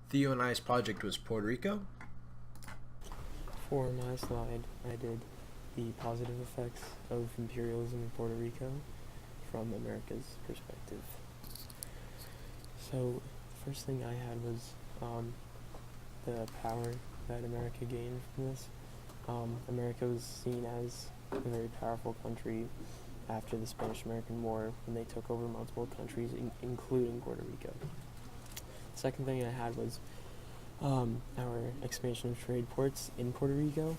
Theo and I's project was Puerto Rico. For my slide, I did the positive effects of imperialism in Puerto Rico from America's perspective. So, the first thing I had was the power that America gained from this. America was seen as a very powerful country after the Spanish-American War when they took over multiple countries, including Puerto Rico. The second thing I had was our expansion of trade ports in Puerto Rico.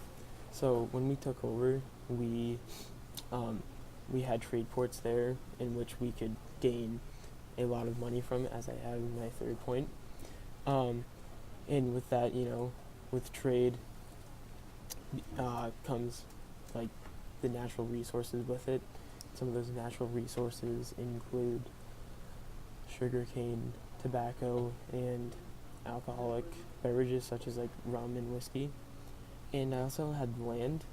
So when we took over, we had trade ports there in which we could gain a lot of money from, as I have in my third point. And with that, with trade comes like the natural resources with it. Some of those natural resources include sugarcane, tobacco, and alcoholic beverages such as like rum and whiskey. And I also had land,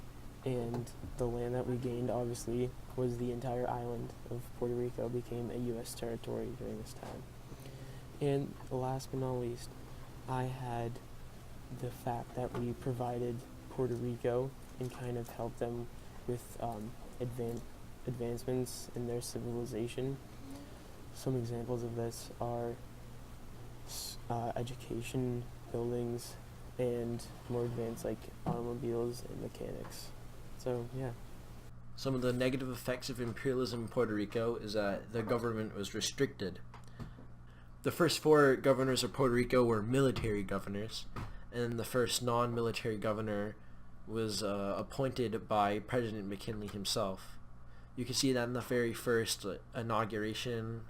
and the land that we gained obviously was the entire island of Puerto Rico became a U.S. territory during this time. And last but not least, I had the fact that we provided Puerto Rico and kind of helped them with advancements in their civilization. Some examples of this are education, buildings, and more advanced like automobiles and mechanics. So yeah. Some of the negative effects of imperialism in Puerto Rico is that the government was restricted. The first 4 governors of Puerto Rico were military governors, and the first non-military governor was appointed by President McKinley himself. You can see that in the very first inauguration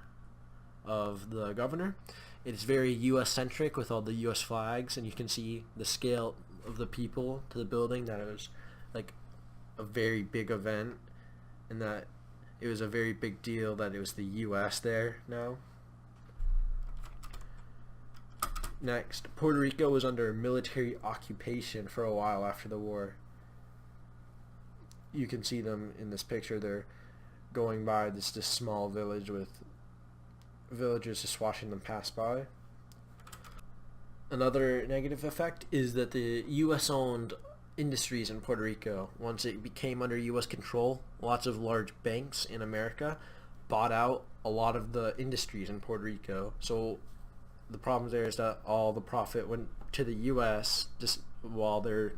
of the governor. It's very U.S.-centric with all the U.S. flags, and you can see the scale of the people to the building, that it was like a very big event, and that it was a very big deal that it was the U.S. there now. Next, Puerto Rico was under military occupation for a while after the war. You can see them in this picture. They're going by this small village with villagers just watching them pass by. Another negative effect is that the U.S. owned industries in Puerto Rico. Once it became under U.S. control, lots of large banks in America bought out a lot of the industries in Puerto Rico. So the problem there is that all the profit went to the U.S. just while they're...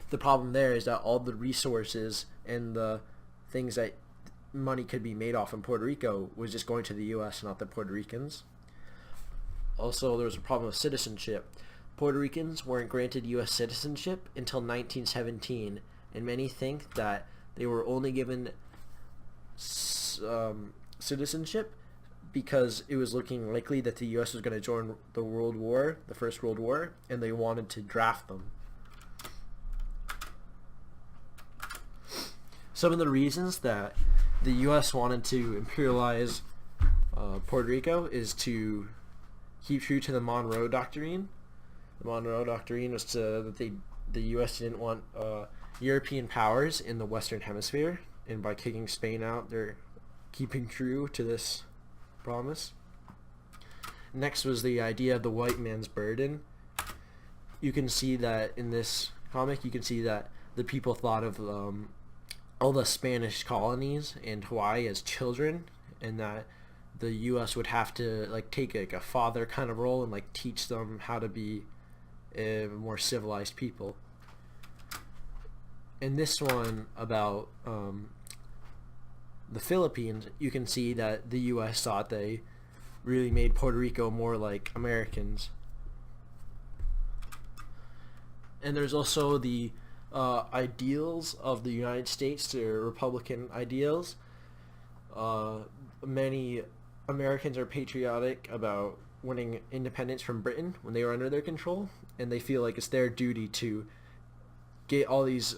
The problem there is that all the resources and the things that money could be made off in Puerto Rico was just going to the U.S., not the Puerto Ricans. Also, there was a problem with citizenship. Puerto Ricans weren't granted U.S. citizenship until 1917, and many think that they were only given citizenship because it was looking likely that the U.S. was going to join the First World War, and they wanted to draft them. Some of the reasons that the U.S. wanted to imperialize Puerto Rico is to keep true to the Monroe Doctrine. The Monroe Doctrine was that the U.S. didn't want European powers in the Western Hemisphere, and by kicking Spain out, they're keeping true to this promise. Next was the idea of the white man's burden. You can see that in this comic, you can see that the people thought of all the Spanish colonies and Hawaii as children, and that the U.S. would have to take a father kind of role and teach them how to be more civilized people. In this one about the Philippines, you can see that the U.S. thought they really made Puerto Rico more like Americans. And there's also the ideals of the United States, the Republican ideals. Many Americans are patriotic about winning independence from Britain when they were under their control, and they feel like it's their duty to get all these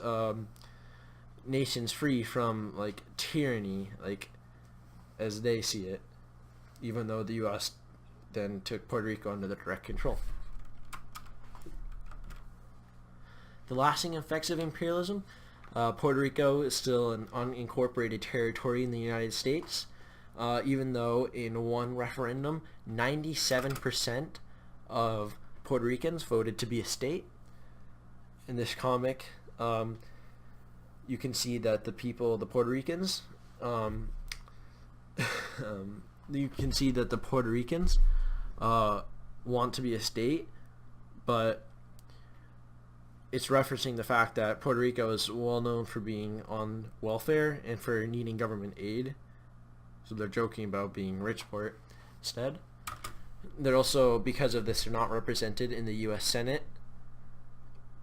nations free from tyranny, as they see it, even though the U.S. then took Puerto Rico under their direct control. The lasting effects of imperialism: Puerto Rico is still an unincorporated territory in the United States, even though in one referendum 97% of Puerto Ricans voted to be a state. In this comic, you can see that the Puerto Ricans, you can see that the Puerto Ricans want to be a state, but it's referencing the fact that Puerto Rico is well known for being on welfare and for needing government aid. So they're joking about being Richport instead. They're also, because of this, they're not represented in the U.S. Senate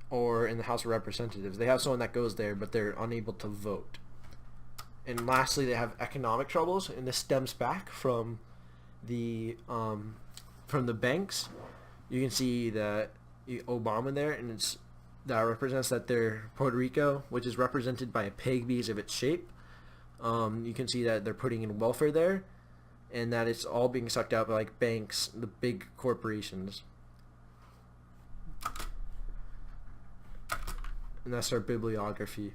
or in the House of Representatives. They have someone that goes there, but they're unable to vote. And lastly, they have economic troubles, and this stems back from the banks. You can see that Obama there, and that represents that they're Puerto Rico, which is represented by a pig because of its shape. You can see that they're putting in welfare there, and that it's all being sucked out by like banks, the big corporations. And that's our bibliography.